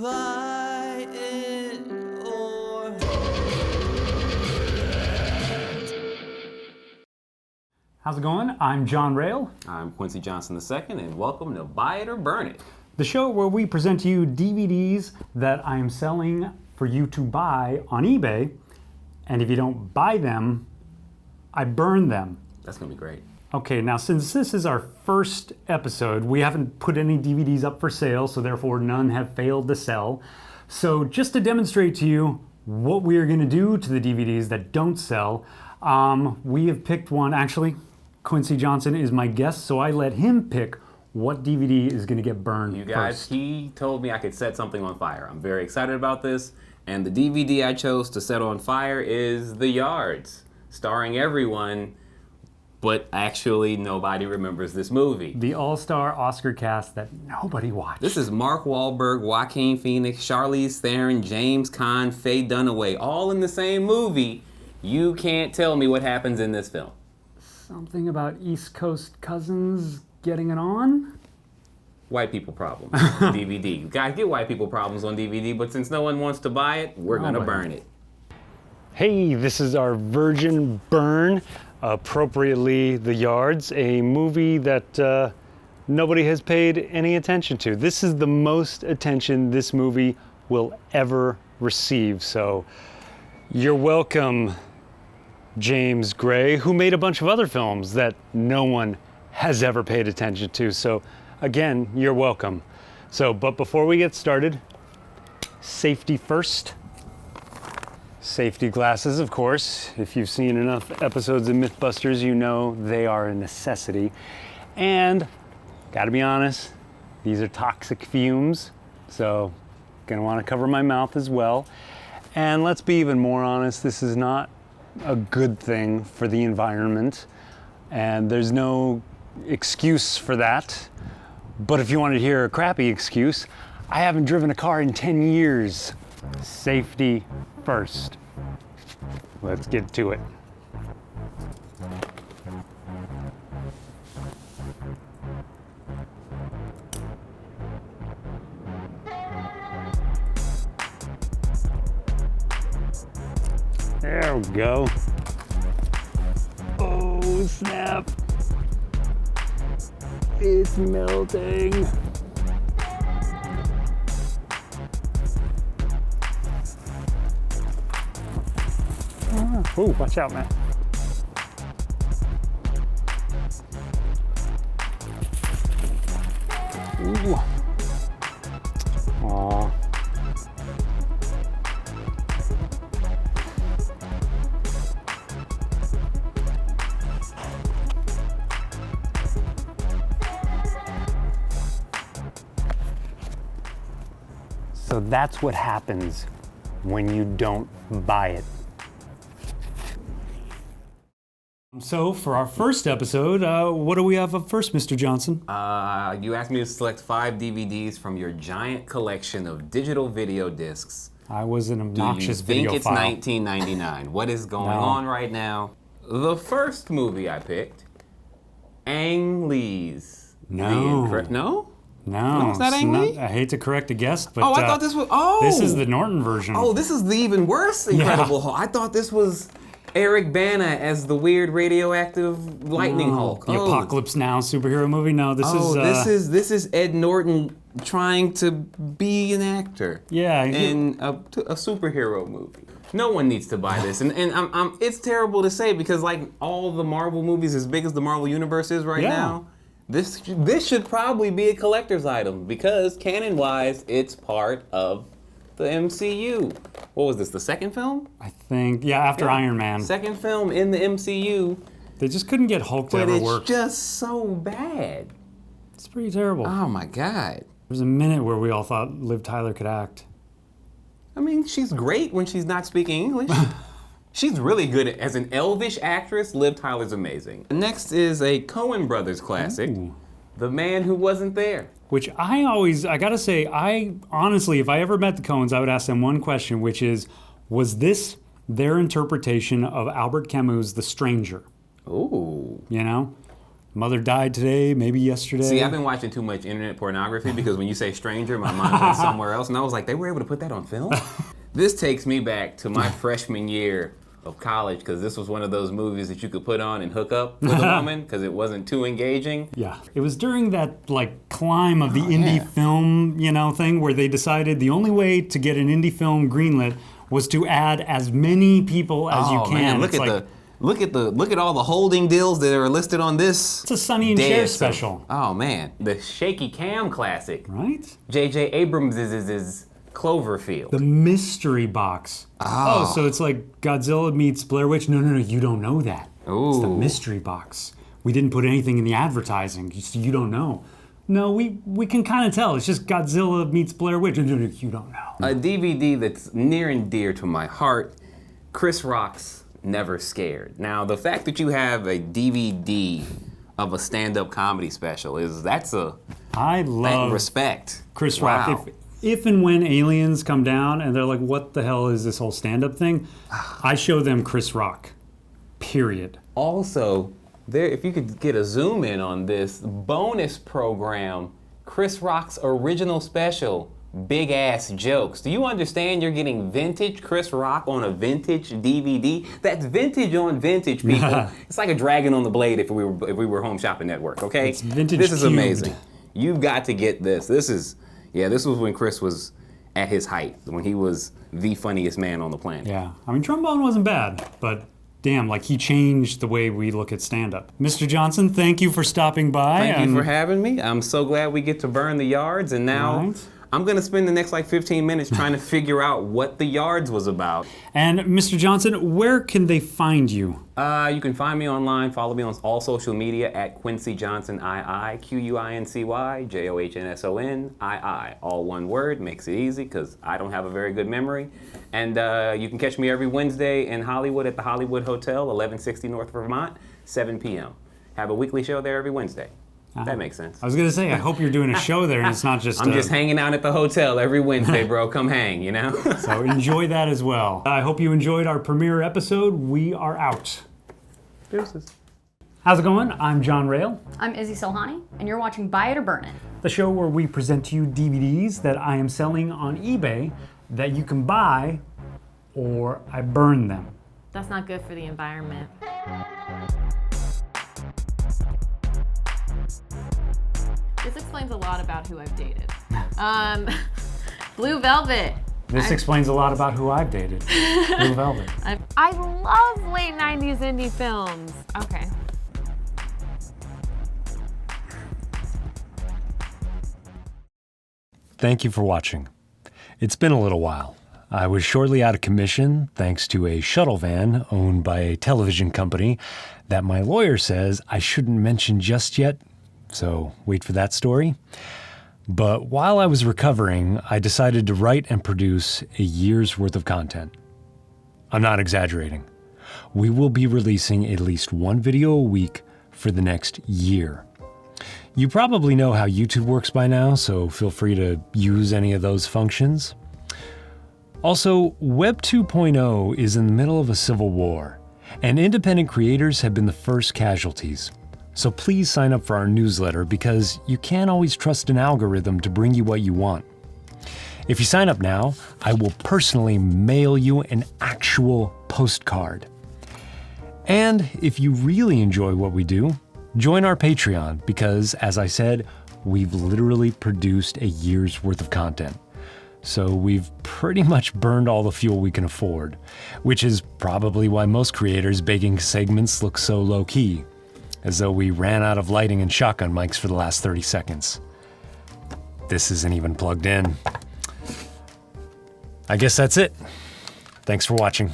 Buy it or... How's it going? I'm John Rael. I'm Quincy Johnson II, and welcome to Buy It or Burn It. The show where we present to you DVDs that I am selling for you to buy on eBay, and if you don't buy them, I burn them. That's gonna be great. Okay, now since this is our first episode, we haven't put any DVDs up for sale, so therefore none have failed to sell. So just to demonstrate to you what we are going to do to the DVDs that don't sell, we have picked one. Actually, Quincy Johnson is my guest, so I let him pick what DVD is going to get burned You guys, first. he told me I could set something on fire. I'm very excited about this, and the DVD I chose to set on fire is The Yards, starring everyone, but actually nobody remembers this movie. The all-star Oscar cast that nobody watched. This is Mark Wahlberg, Joaquin Phoenix, Charlize Theron, James Caan, Faye Dunaway, all in the same movie. You can't tell me what happens in this film. Something about East Coast cousins getting it on? White people problems on DVD. You guys get white people problems on DVD, but since no one wants to buy it, we're gonna burn it. Hey, this is our virgin burn, appropriately The Yards, a movie that nobody has paid any attention to. This is the most attention this movie will ever receive, so you're welcome, James Gray, who made a bunch of other films that no one has ever paid attention to. So again, you're welcome. But before we get started, safety first. Safety glasses, of course. If you've seen enough episodes of Mythbusters, you know they are a necessity. And, gotta be honest, these are toxic fumes, so gonna wanna cover my mouth as well. And let's be even more honest, this is not a good thing for the environment, and there's no excuse for that. But if you want to hear a crappy excuse, I haven't driven a car in 10 years. Safety first. Let's get to it. There we go. Oh, snap. It's melting. Oh, watch out, man. Ooh. Aw. So that's what happens when you don't buy it. So for our first episode, what do we have up first, Mr. Johnson? You asked me to select 5 DVDs from your giant collection of digital video discs. I was an obnoxious Do you think videophile. it's 1999? What is going on right now? The first movie I picked, Ang Lee's. No. No? No, it's not Ang Lee? I hate to correct the guest, but Oh, I thought this was. Oh! this is the Norton version. Oh, this is the even worse Incredible Hulk. I thought this was Eric Bana as the weird radioactive lightning Hulk. The Apocalypse Now superhero movie. No, this is. This is Ed Norton trying to be an actor. Yeah, in a superhero movie. No one needs to buy this, and it's terrible to say because like all the Marvel movies, as big as the Marvel universe is right now, this should probably be a collector's item because canon-wise, it's part of the MCU. What was this? The second film? I think after Iron Man. Second film in the MCU. They just couldn't get Hulk to But ever it's work. just so bad. It's pretty terrible. Oh my God. There was a minute where we all thought Liv Tyler could act. I mean, she's great when she's not speaking English. She's really good as an elvish actress. Liv Tyler's amazing. Next is a Coen Brothers classic, The Man Who Wasn't There. Which I gotta say, I honestly, if I ever met the Coens, I would ask them one question, which is, was this their interpretation of Albert Camus' The Stranger? Ooh. You know? Mother died today, maybe yesterday. See, I've been watching too much internet pornography because when you say stranger, my mind went somewhere else. And I was like, they were able to put that on film? This takes me back to my freshman year of college because this was one of those movies that you could put on and hook up with a woman because it wasn't too engaging. Yeah, it was during that like climb of the indie film, thing where they decided the only way to get an indie film greenlit was to add as many people as you can. Man, look at all the holding deals that are listed on this. It's a Sonny and Cher special. Oh man, the shaky cam classic. Right? J.J. Abrams' Cloverfield. The mystery box. Oh, so it's like Godzilla meets Blair Witch? No, you don't know that. Ooh. It's the mystery box. We didn't put anything in the advertising. You don't know. No, we can kind of tell. It's just Godzilla meets Blair Witch. No, you don't know. A DVD that's near and dear to my heart, Chris Rock's Never Scared. Now, the fact that you have a DVD of a stand-up comedy special I love respect. Chris Wow. Rock. If and when aliens come down and they're like, what the hell is this whole stand-up thing? I show them Chris Rock. Period. Also, if you could get a zoom in on this bonus program, Chris Rock's original special, Big Ass Jokes. Do you understand you're getting vintage Chris Rock on a vintage DVD? That's vintage on vintage, people. It's like a Dragon on the Blade if we were Home Shopping Network, okay? It's vintage This is cubed. amazing. You've got to get this. This was when Chris was at his height, when he was the funniest man on the planet. Yeah. I mean, Trombone wasn't bad, but damn, like he changed the way we look at stand-up. Mr. Johnson, thank you for stopping by. Thank you for having me. I'm so glad we get to burn the yards, and now I'm gonna spend the next 15 minutes trying to figure out what the yards was about. And Mr. Johnson, where can they find you? You can find me online. Follow me on all social media at Quincy Johnson II, Quincy Johnson II, all one word. Makes it easy because I don't have a very good memory. And you can catch me every Wednesday in Hollywood at the Hollywood Hotel, 1160 North Vermont, 7 p.m. Have a weekly show there every Wednesday. That makes sense. I was going to say, I hope you're doing a show there and it's not just... I'm just hanging out at the hotel every Wednesday, bro. Come hang, So enjoy that as well. I hope you enjoyed our premiere episode. We are out. Deuces. How's it going? I'm John Rael. I'm Izzy Solhani, and you're watching Buy It or Burn It. The show where we present to you DVDs that I am selling on eBay that you can buy or I burn them. That's not good for the environment. This explains a lot about who I've dated. Blue Velvet. This explains a lot about who I've dated. Blue Velvet. I love late 90s indie films. Okay. Thank you for watching. It's been a little while. I was shortly out of commission thanks to a shuttle van owned by a television company that my lawyer says I shouldn't mention just yet, so wait for that story. But while I was recovering, I decided to write and produce a year's worth of content. I'm not exaggerating. We will be releasing at least one video a week for the next year. You probably know how YouTube works by now, so feel free to use any of those functions. Also, Web 2.0 is in the middle of a civil war, and independent creators have been the first casualties. So please sign up for our newsletter because you can't always trust an algorithm to bring you what you want. If you sign up now, I will personally mail you an actual postcard. And if you really enjoy what we do, join our Patreon because, as I said, we've literally produced a year's worth of content. So we've pretty much burned all the fuel we can afford, which is probably why most creators' baking segments look so low-key, as though we ran out of lighting and shotgun mics for the last 30 seconds. This isn't even plugged in. I guess that's it. Thanks for watching.